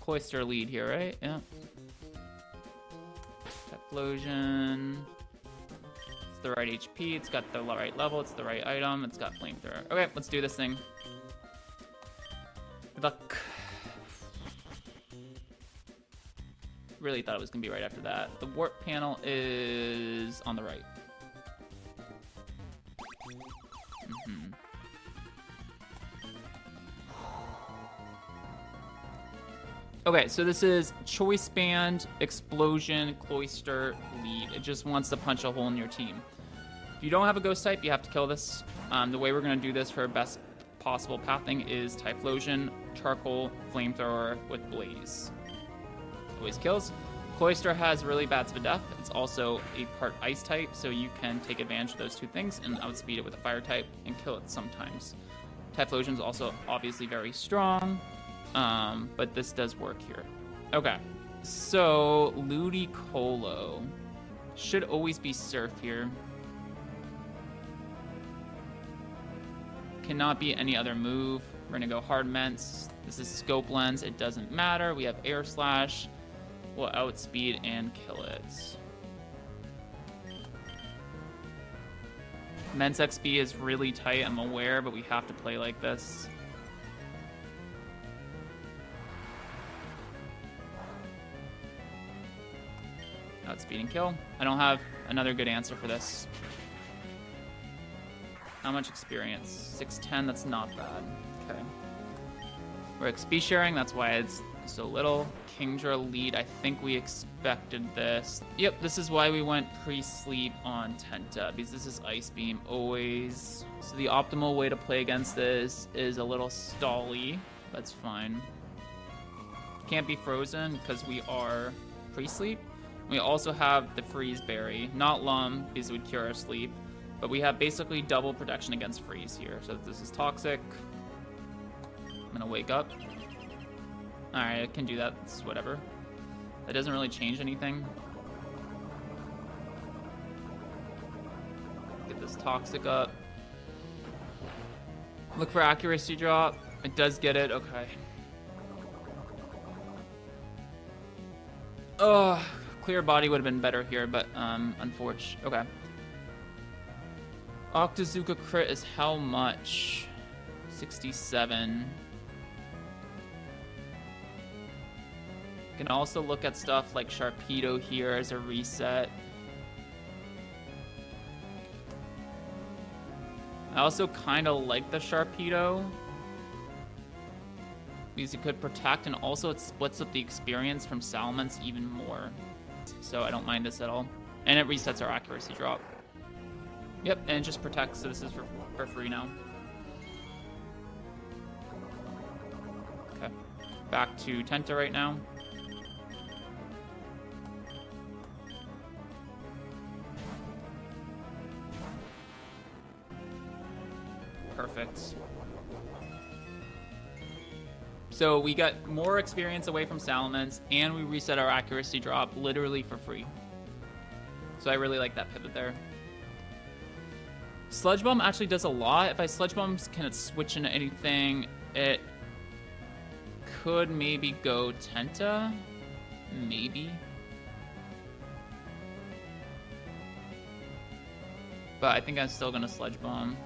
Cloister lead here, right? Yeah. Typhlosion. It's the right HP. It's got the right level. It's the right item. It's got flamethrower. Okay, let's do this thing. Good luck. Really thought it was going to be right after that. The warp panel is on the right. Okay, so this is Choice Band, Explosion, Cloister, Lead. It just wants to punch a hole in your team. If you don't have a ghost type, you have to kill this. The way we're going to do this for best possible pathing is Typhlosion, Charcoal, Flamethrower with Blaze. Always kills. Cloister has really bad speed death. It's also a part ice type, so you can take advantage of those two things and outspeed it with a fire type and kill it sometimes. Typhlosion is also obviously very strong. But this does work here. Okay, so Ludicolo should always be Surf here. Cannot be any other move. We're gonna go Hard Ments. This is Scope Lens. It doesn't matter. We have Air Slash. We'll outspeed and kill it. Ments XP is really tight, I'm aware, but we have to play like this. Outspeed and kill. I don't have another good answer for this. How much experience? 610, that's not bad. Okay. We're XP sharing, that's why it's so little. Kingdra lead, I think we expected this. Yep, this is why we went pre-sleep on Tenta, because this is Ice Beam always. So the optimal way to play against this is a little stally. That's fine. Can't be frozen because we are pre-sleep. We also have the Freeze Berry, not Lum, because it would cure our sleep, but we have basically double protection against freeze here. So this is toxic. I'm gonna wake up. All right, I can do that. It's whatever. That doesn't really change anything. Get this toxic up. Look for accuracy drop. It does get it. Okay. Oh. Clear body would have been better here, but unfortunate. Okay. Octazooka crit is how much? 67. Can also look at stuff like Sharpedo here as a reset. I also kind of like the Sharpedo because it could protect, and also it splits up the experience from Salamence even more. So I don't mind this at all. And it resets our accuracy drop. Yep, and it just protects, so this is for free now. Okay, back to Tenta right now. Perfect. So we got more experience away from Salamence, and we reset our accuracy drop literally for free. So I really like that pivot there. Sludge Bomb actually does a lot. If I Sludge Bomb, can it switch into anything? It could maybe go Tenta. Maybe. But I think I'm still going to Sludge Bomb.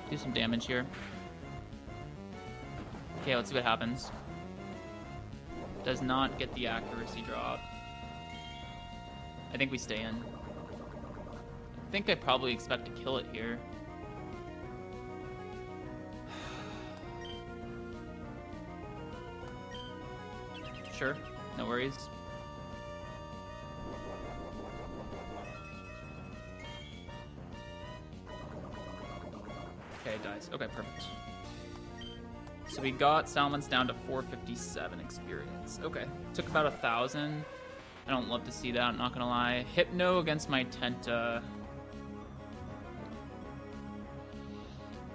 Do some damage here. Okay, let's see what happens. Does not get the accuracy drop. I think we stay in. I think I probably expect to kill it here. Sure, no worries. Okay, it dies. Okay, perfect. So we got Salamence down to 457 experience. Okay, took about 1,000. I don't love to see that, I'm not gonna lie. Hypno against my Tenta.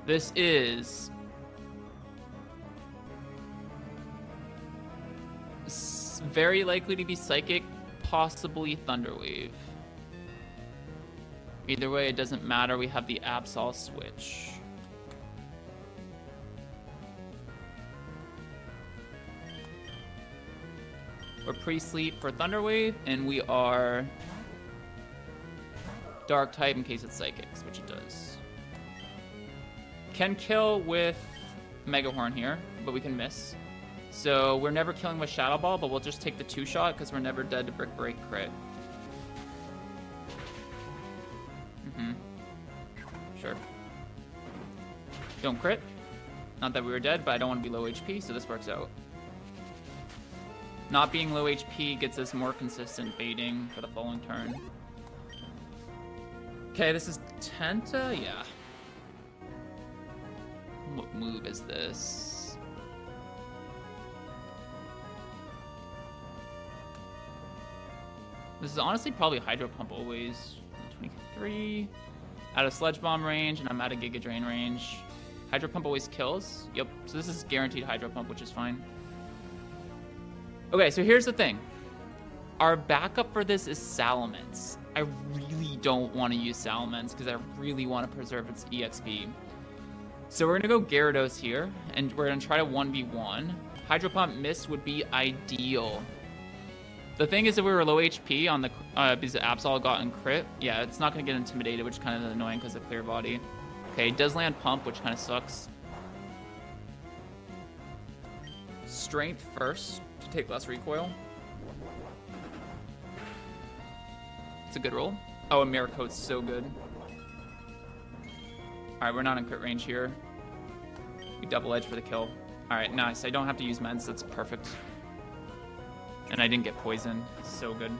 This is very likely to be Psychic, possibly Thunderwave. Either way, it doesn't matter. We have the Absol switch. We're pre-sleep for Thunder Wave, and we are Dark type in case it's Psychics, which it does. Can kill with Mega Horn here, but we can miss. So we're never killing with Shadow Ball, but we'll just take the 2-shot because we're never dead to Brick Break crit. Sure. Don't crit. Not that we were dead, but I don't want to be low HP, so this works out. Not being low HP gets us more consistent baiting for the following turn. Okay, this is Tenta? Yeah. What move is this? This is honestly probably Hydro Pump always. 23. Out of Sledge Bomb range, and I'm out of Giga Drain range. Hydro Pump always kills. Yep, so this is guaranteed Hydro Pump, which is fine. Okay, so here's the thing. Our backup for this is Salamence. I really don't want to use Salamence because I really want to preserve its EXP. So we're going to go Gyarados here, and we're going to try to 1v1. Hydro Pump miss would be ideal. The thing is, if we were low HP on the because Absol got in crit, yeah, it's not going to get intimidated, which is kind of annoying because of Clear Body. Okay, it does land Pump, which kind of sucks. Strength first to take less recoil. It's a good roll. Oh, and Mirror Coat's so good. Alright, we're not in crit range here. We double edge for the kill. Alright, nice. I don't have to use Meds. That's perfect. And I didn't get poisoned. So good.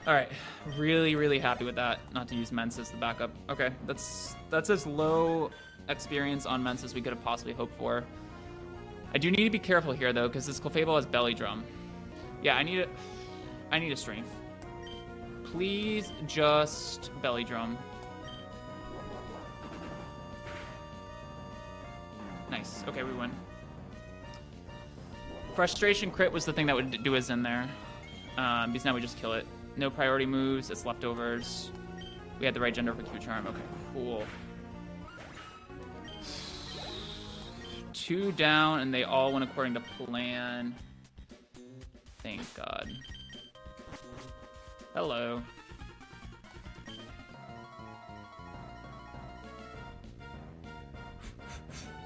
Alright. Really, really happy with that. Not to use Ments as the backup. Okay, that's as low experience on Ments as we could have possibly hoped for. I do need to be careful here, though, because this Clefable has Belly Drum. Yeah, I need a Strength. Please just Belly Drum. Nice. Okay, we win. Frustration crit was the thing that would do us in there. Because now we just kill it. No priority moves. It's leftovers. We had the right gender for Q-Charm. Okay, cool. 2 down, and they all went according to plan. Thank God. Hello.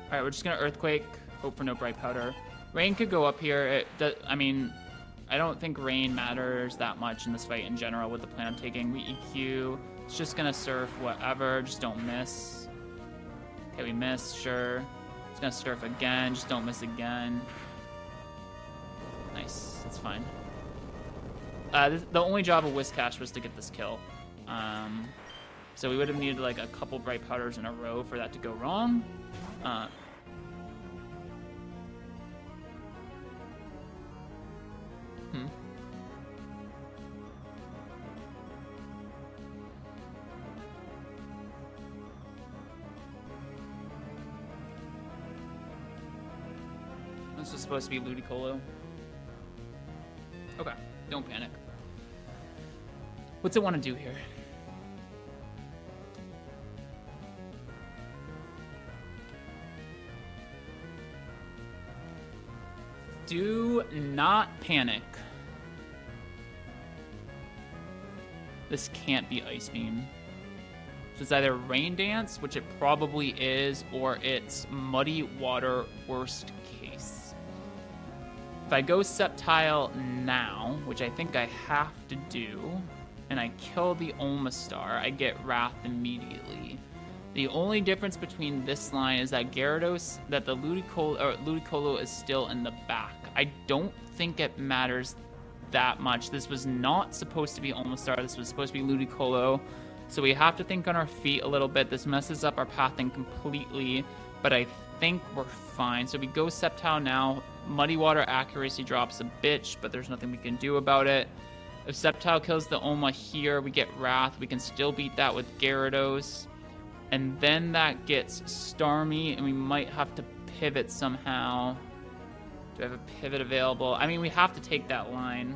Alright, we're just gonna Earthquake. Hope for no Bright Powder. Rain could go up here. I mean, I don't think Rain matters that much in this fight in general with the plan I'm taking. We EQ. It's just gonna surf whatever. Just don't miss. Okay, we missed. Sure. It's gonna surf again. Just don't miss again. Nice. That's fine. The only job of Whiscash was to get this kill. So we would have needed like a couple Bright Powders in a row for that to go wrong. This is supposed to be Ludicolo. Okay, don't panic. What's it want to do here? Do not panic. This can't be Ice Beam. So it's either Rain Dance, which it probably is, or it's Muddy Water, worst case. If I go Sceptile now, which I think I have to do, and I kill the Omastar, I get Wrath immediately. The only difference between this line is that Gyarados, that the Ludicolo is still in the back. I don't think it matters that much. This was not supposed to be Omastar. This was supposed to be Ludicolo. So we have to think on our feet a little bit. This messes up our pathing completely, but I think we're fine. So we go Sceptile now. Muddy Water accuracy drops a bitch, but there's nothing we can do about it. If Sceptile kills the Oma here, we get Wrath. We can still beat that with Gyarados. And then that gets Starmie, and we might have to pivot somehow. Do I have a pivot available? I mean, we have to take that line.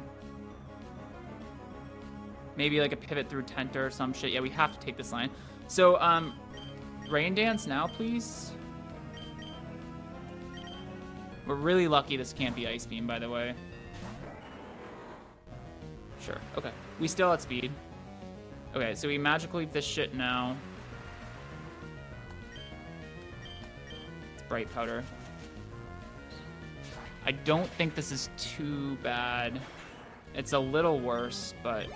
Maybe like a pivot through Tenta or some shit. Yeah, we have to take this line. So, Rain Dance now, please. We're really lucky this can't be Ice Beam, by the way. Sure, okay. We still at speed. Okay, so we magically leave this shit now. It's Bright Powder. I don't think this is too bad. It's a little worse, but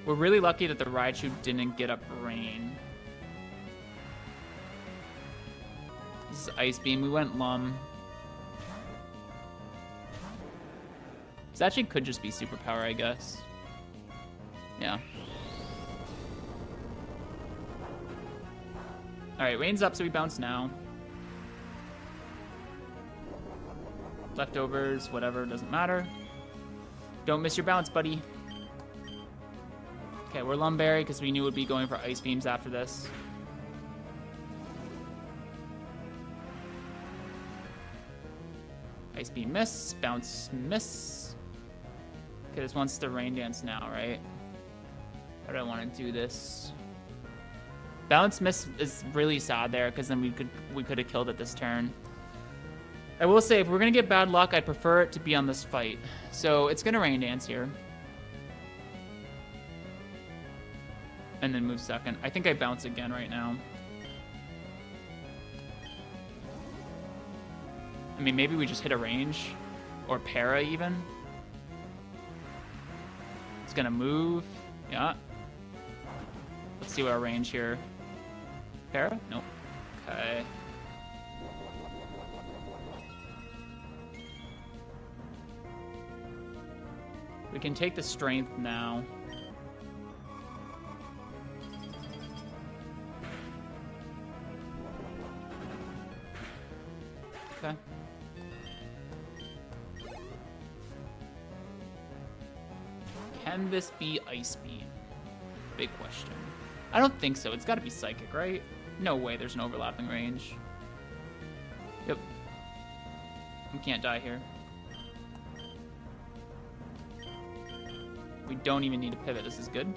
we're really lucky that the Raichu didn't get up Rain. This is Ice Beam. We went Lum. This actually could just be Superpower, I guess. Yeah. Alright, Rain's up, so we bounce now. Leftovers, whatever, doesn't matter. Don't miss your bounce, buddy. Okay, we're Lumberry because we knew we'd be going for Ice Beams after this. Ice Beam miss, bounce miss. Okay, this wants to Rain Dance now, right? How do I want to do this? Bounce miss is really sad there because then we could have killed it this turn. I will say, if we're gonna get bad luck, I'd prefer it to be on this fight. So it's gonna Rain Dance here. And then move second. I think I bounce again right now. I mean, maybe we just hit a range. Or para even. It's gonna move. Yeah. Let's see what our range here. Para? Nope. Okay. We can take the strength now. Okay. Can this be Ice Beam? Big question. I don't think so. It's got to be Psychic, right? No way there's an overlapping range. Yep. We can't die here. We don't even need to pivot. This is good.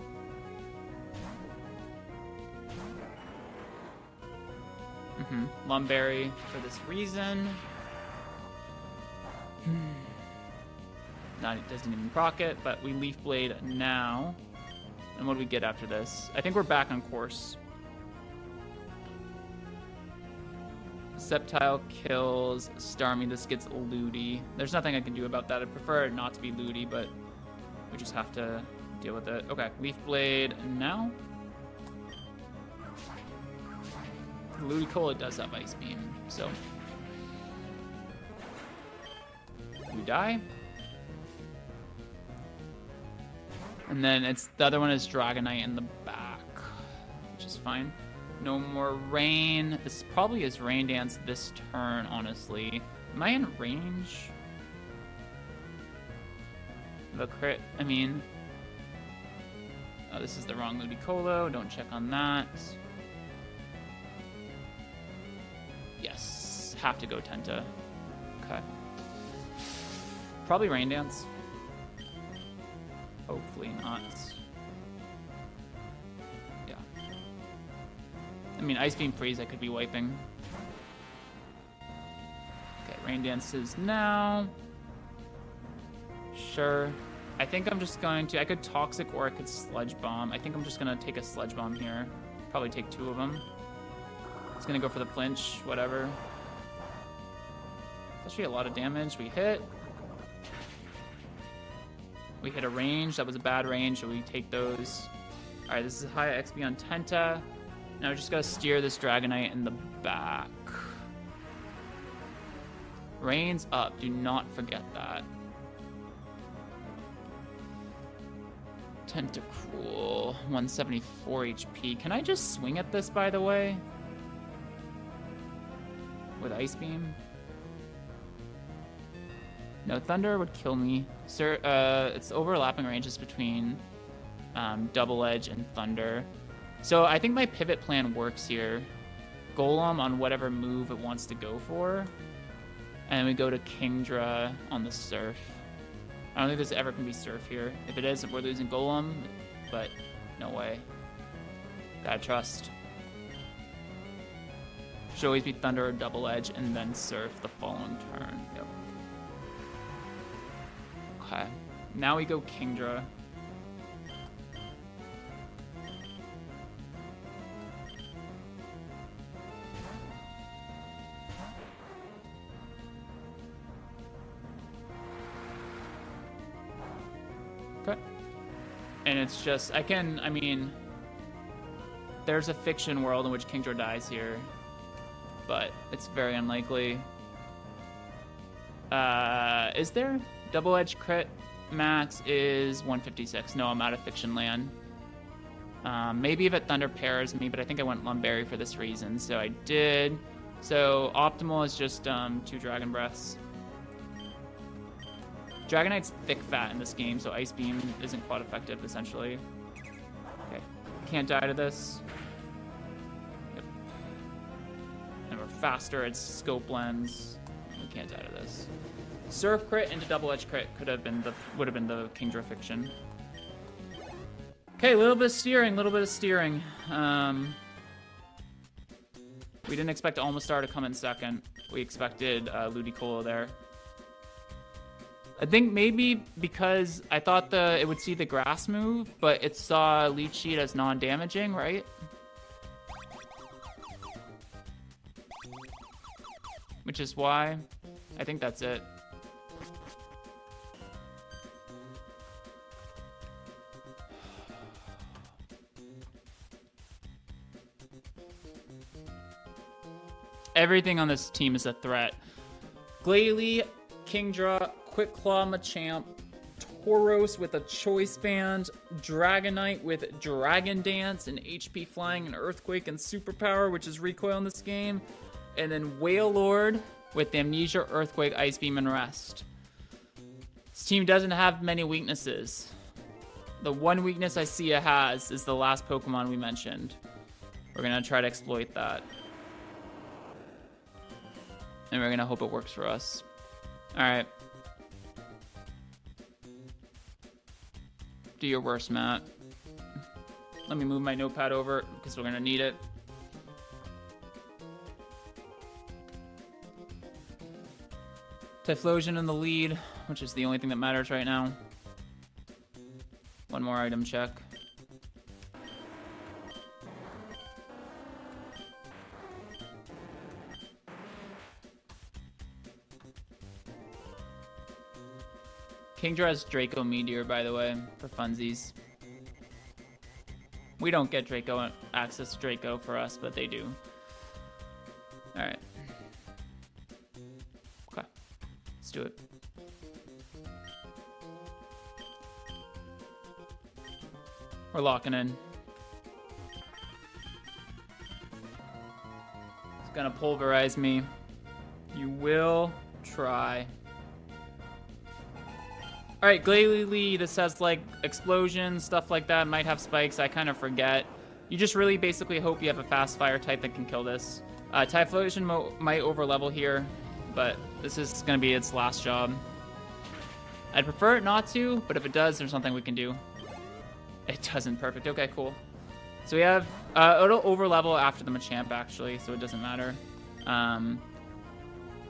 Lumberry for this reason. It doesn't even proc it, but we Leaf Blade now. And what do we get after this? I think we're back on course. Sceptile kills Starmie. This gets Looty. There's nothing I can do about that. I prefer it not to be Looty, but we just have to deal with it. Okay, Leaf Blade now. Ludicolo does have Ice Beam, so we die. And then it's the other one is Dragonite in the back, which is fine. No more Rain. This probably is Rain Dance this turn, honestly. Am I in range? The crit, I mean, oh, this is the wrong Ludicolo. Don't check on that. Yes, have to go Tenta. Okay. Probably Rain Dance. Hopefully not. Yeah. I mean, Ice Beam Freeze I could be wiping. Okay, Rain Dances now. Sure. I think I'm just going to... I could Toxic or I could Sludge Bomb. I think I'm just going to take a Sludge Bomb here. Probably take two of them. It's going to go for the flinch, whatever. It's actually a lot of damage. We hit. We hit a range. That was a bad range, so we take those. Alright, this is high XP on Tenta. Now we just got to steer this Dragonite in the back. Rain's up. Do not forget that. Tentacruel, 174 HP. Can I just swing at this, by the way? With Ice Beam? No, Thunder would kill me. Sir, it's overlapping ranges between Double Edge and Thunder. So I think my pivot plan works here. Golem on whatever move it wants to go for. And we go to Kingdra on the Surf. I don't think this ever can be Surf here. If it is, we're losing Golem, but no way. Gotta trust. Should always be Thunder or Double Edge, and then Surf the following turn. Yep. Okay. Now we go Kingdra. Okay. And it's just, I mean, there's a fiction world in which Kingdra dies here, but it's very unlikely. Is there? Double Edge crit max is 156. No, I'm out of fiction land. Maybe if it Thunder pairs me, but I think I went Lumberry for this reason, so I did. So optimal is just 2 Dragon Breaths. Dragonite's thick fat in this game, so Ice Beam isn't quite effective, essentially. Okay, can't die to this. Yep. And we're faster, it's Scope Lens. We can't die to this. Surf crit into Double Edge crit would have been the Kingdra fiction. Okay, a little bit of steering, we didn't expect Almastar to come in second. We expected Ludicolo there. I think maybe because I thought it would see the grass move, but it saw Leech Seed as non-damaging, right? Which is why. I think that's it. Everything on this team is a threat. Glalie, Kingdra, Quick Claw Machamp, Tauros with a Choice Band, Dragonite with Dragon Dance and HP Flying and Earthquake and Superpower, which is recoil in this game, and then Wailord with Amnesia, Earthquake, Ice Beam, and Rest. This team doesn't have many weaknesses. The one weakness I see it has is the last Pokemon we mentioned. We're gonna try to exploit that. And we're gonna hope it works for us. Alright. Do your worst, Matt. Let me move my notepad over, because we're gonna need it. Typhlosion in the lead, which is the only thing that matters right now. One more item check. Kingdra has Draco Meteor, by the way, for funsies. We don't get Draco access to Draco for us, but they do. Alright. Okay. Let's do it. We're locking in. It's gonna pulverize me. You will try. Alright, Glalie, this has like explosions, stuff like that, might have spikes, I kind of forget. You just really basically hope you have a fast fire type that can kill this. Typhlosion might overlevel here, but this is going to be its last job. I'd prefer it not to, but if it does, there's something we can do. It doesn't, perfect, okay, cool. So we have, it'll overlevel after the Machamp actually, so it doesn't matter.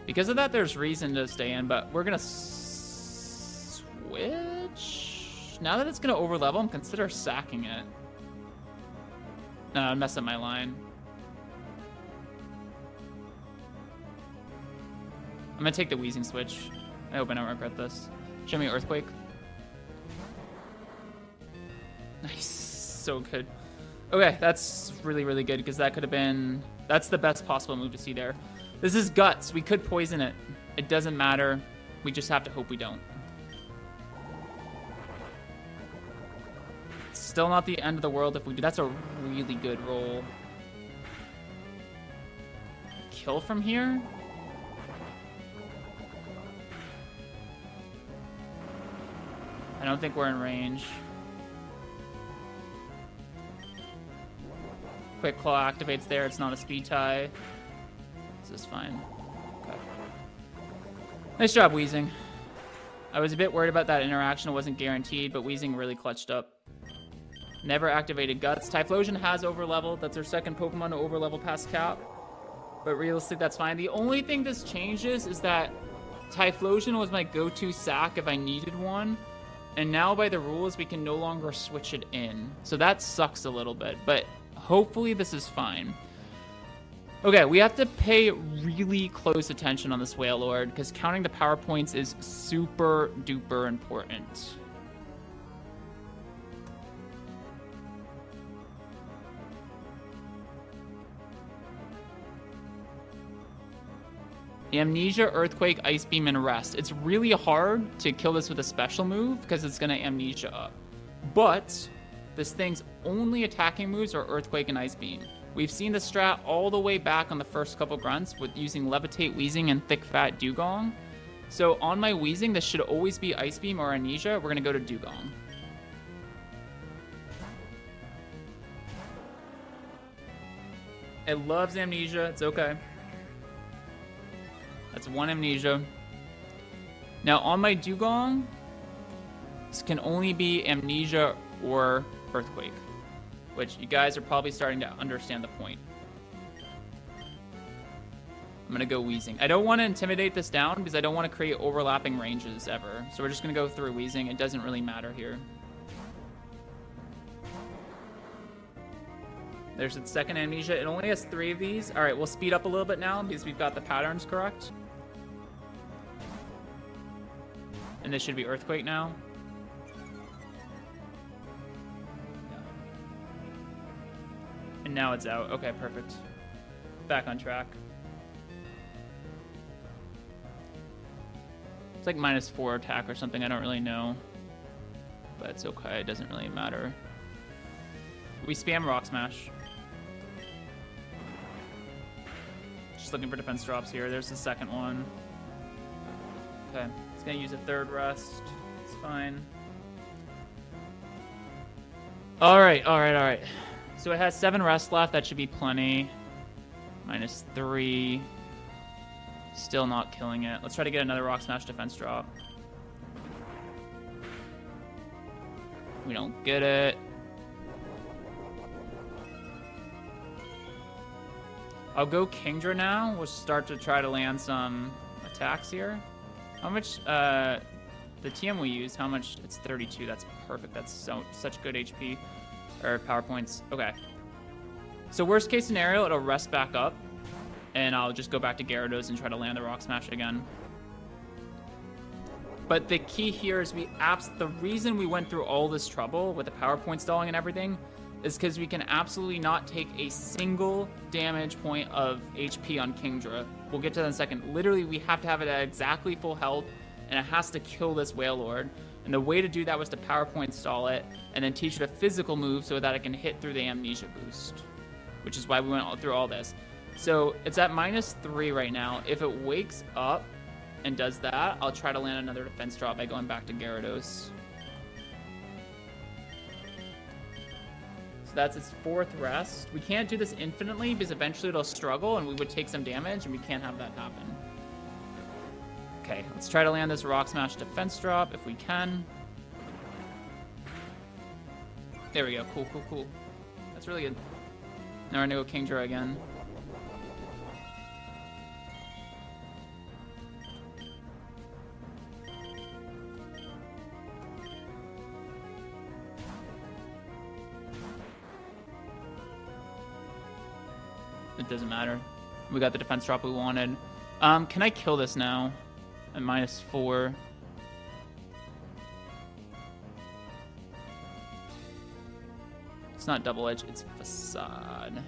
Because of that, there's reason to stay in, but we're going to switch. Now that it's gonna overlevel, I'm consider sacking it. No, I'd mess up my line. I'm gonna take the Wheezing switch. I hope I don't regret this. Show me Earthquake. Nice, so good. Okay, that's really, really good because that could have been, that's the best possible move to see there. This is Guts, we could poison it. It doesn't matter, we just have to hope we don't. Still not the end of the world if we do. That's a really good roll. Kill from here? I don't think we're in range. Quick Claw activates there. It's not a speed tie. This is fine. Okay. Nice job, Wheezing. I was a bit worried about that interaction. It wasn't guaranteed, but Wheezing really clutched up. Never activated Guts. Typhlosion has overleveled. That's our second Pokemon to overlevel past cap. But realistically, that's fine. The only thing this changes is that Typhlosion was my go-to sack if I needed one. And now by the rules, we can no longer switch it in. So that sucks a little bit, but hopefully this is fine. Okay, we have to pay really close attention on this Whale Lord because counting the power points is super duper important. Amnesia, Earthquake, Ice Beam, and Rest. It's really hard to kill this with a special move because it's going to Amnesia up. But this thing's only attacking moves are Earthquake and Ice Beam. We've seen the strat all the way back on the first couple grunts with using Levitate, Wheezing, and Thick Fat Dugong. So on my Wheezing, this should always be Ice Beam or Amnesia. We're going to go to Dugong. It loves Amnesia. It's okay. That's one Amnesia. Now on my Dugong, this can only be Amnesia or Earthquake, which you guys are probably starting to understand the point. I'm going to go Wheezing. I don't want to intimidate this down because I don't want to create overlapping ranges ever. So we're just going to go through Wheezing. It doesn't really matter here. There's its second Amnesia. It only has 3 of these. All right, we'll speed up a little bit now because we've got the patterns correct. And this should be Earthquake now. Yeah. And now it's out. Okay, perfect. Back on track. It's like -4 attack or something. I don't really know. But it's okay. It doesn't really matter. We spam Rock Smash. Just looking for defense drops here. There's the second one. Okay. It's going to use a third rest. It's fine. All right. So it has 7 rests left. That should be plenty. -3. Still not killing it. Let's try to get another Rock Smash defense drop. We don't get it. I'll go Kingdra now. We'll start to try to land some attacks here. How much, the TM we use, how much? It's 32. That's perfect. That's such good HP, or power points. Okay. So worst case scenario, it'll rest back up, and I'll just go back to Gyarados and try to land the Rock Smash again. But the key here is the reason we went through all this trouble with the power point stalling and everything is because we can absolutely not take a single damage point of HP on Kingdra. We'll get to that in a second. Literally, we have to have it at exactly full health, and it has to kill this Whale Lord. And the way to do that was to power point stall it, and then teach it a physical move so that it can hit through the Amnesia boost, which is why we went through all this. So it's at -3 right now. If it wakes up and does that, I'll try to land another defense drop by going back to Gyarados. That's its 4th rest. We can't do this infinitely because eventually it'll struggle and we would take some damage, and we can't have that happen. Okay, let's try to land this Rock Smash defense drop if we can. There we go. Cool. That's really good. Now we're gonna go Kingdra again. It doesn't matter. We got the defense drop we wanted. Can I kill this now? At -4. It's not Double Edge, it's Facade.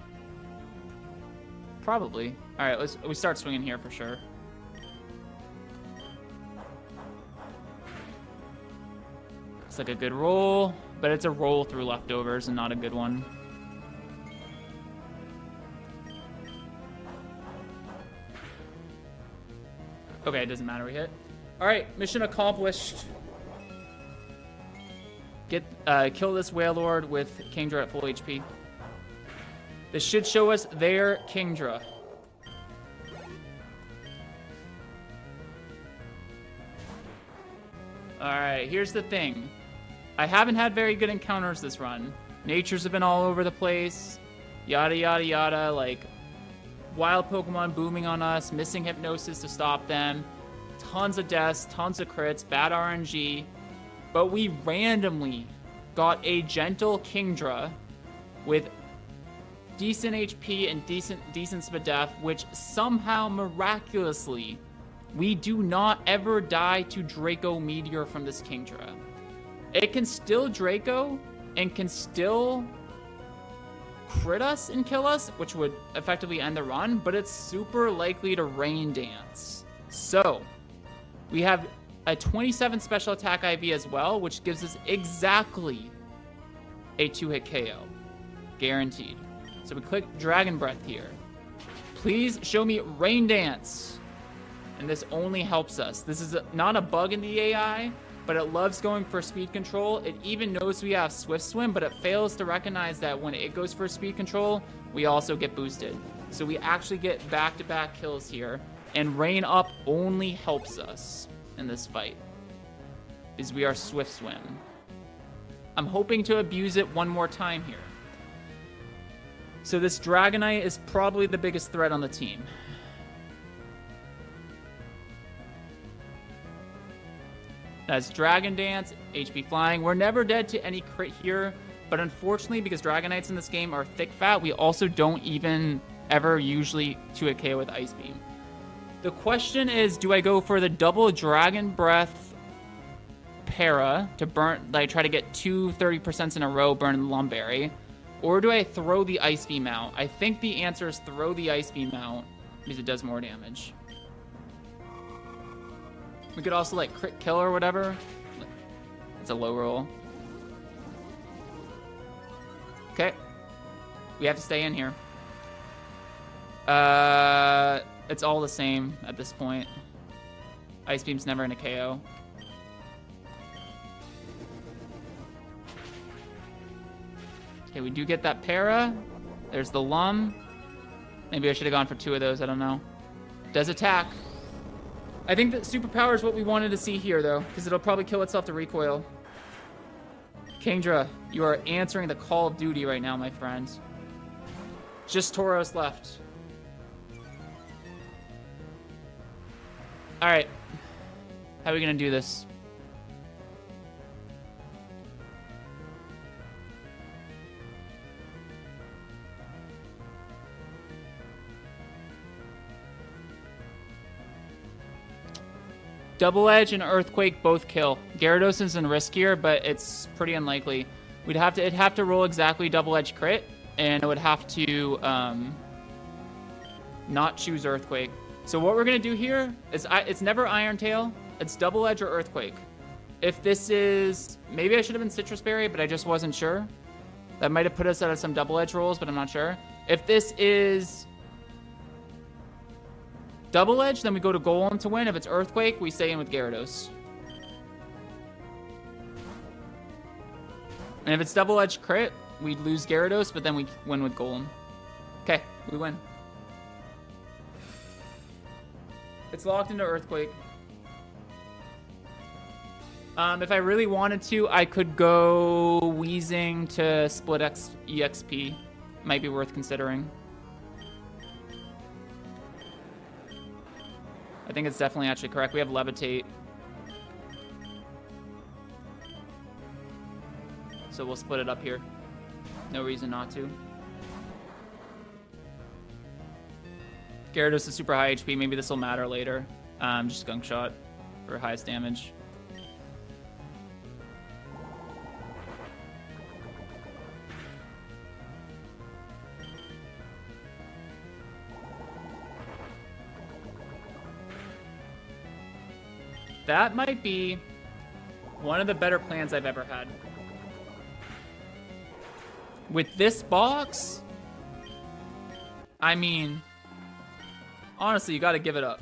Probably. Alright, we start swinging here for sure. It's like a good roll, but it's a roll through leftovers and not a good one. Okay, it doesn't matter, we hit. Alright, mission accomplished. Kill this Whale Lord with Kingdra at full HP. This should show us their Kingdra. Alright, here's the thing. I haven't had very good encounters this run. Natures have been all over the place. Yada, yada, yada. Like, wild Pokemon booming on us, missing Hypnosis to stop them, tons of deaths, tons of crits, bad RNG, but we randomly got a gentle Kingdra with decent HP and decent Spadef, which somehow miraculously we do not ever die to Draco Meteor from this Kingdra. It can still Draco and can still crit us and kill us, which would effectively end the run, but it's super likely to Rain Dance. So we have a 27 special attack IV as well, which gives us exactly a 2-hit KO. Guaranteed. So we click Dragon Breath here. Please show me Rain Dance. And this only helps us. This is not a bug in the AI, but it loves going for speed control. It even knows we have Swift Swim, but it fails to recognize that when it goes for speed control, we also get boosted. So we actually get back-to-back kills here. And Rain Up only helps us in this fight, is we are Swift Swim. I'm hoping to abuse it one more time here. So this Dragonite is probably the biggest threat on the team. That's Dragon Dance, HP Flying. We're never dead to any crit here, but unfortunately, because Dragonites in this game are thick fat, we also don't even ever usually 2-hit KO with Ice Beam. The question is, do I go for the double Dragon Breath para to burn, like try to get 2 30% in a row burning the Lumberry? Or do I throw the Ice Beam out? I think the answer is throw the Ice Beam out because it does more damage. We could also like crit kill or whatever. It's a low roll. Okay. We have to stay in here. It's all the same at this point. Ice Beam's never in a KO. Okay, we do get that para. There's the Lum. Maybe I should have gone for 2 of those. I don't know. Does attack. I think that Superpower is what we wanted to see here, though, because it'll probably kill itself to recoil. Kingdra, you are answering the call of duty right now, my friends. Just Tauros left. All right. How are we going to do this? Double Edge and Earthquake both kill. Gyarados isn't riskier, but it's pretty unlikely. It'd have to roll exactly Double Edge crit, and it would have to not choose Earthquake. So what we're gonna do here is it's never Iron Tail. It's Double Edge or Earthquake. If this is, maybe I should have been Citrus Berry, but I just wasn't sure. That might have put us out of some Double Edge rolls, but I'm not sure. If this is Double Edge, then we go to Golem to win. If it's Earthquake, we stay in with Gyarados. And if it's Double Edge crit, we lose Gyarados, but then we win with Golem. Okay, we win. It's locked into Earthquake. If I really wanted to, I could go Weezing to split EXP. Might be worth considering. I think it's definitely actually correct. We have Levitate. So we'll split it up here. No reason not to. Gyarados is super high HP. Maybe this will matter later. Just Gunk Shot for highest damage. That might be one of the better plans I've ever had. With this box, I mean, honestly, you got to give it up.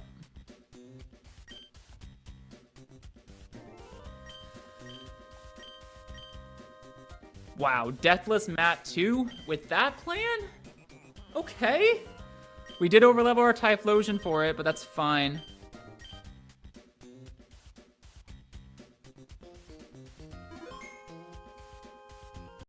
Wow, Deathless Mat 2 with that plan? Okay. We did overlevel our Typhlosion for it, but that's fine.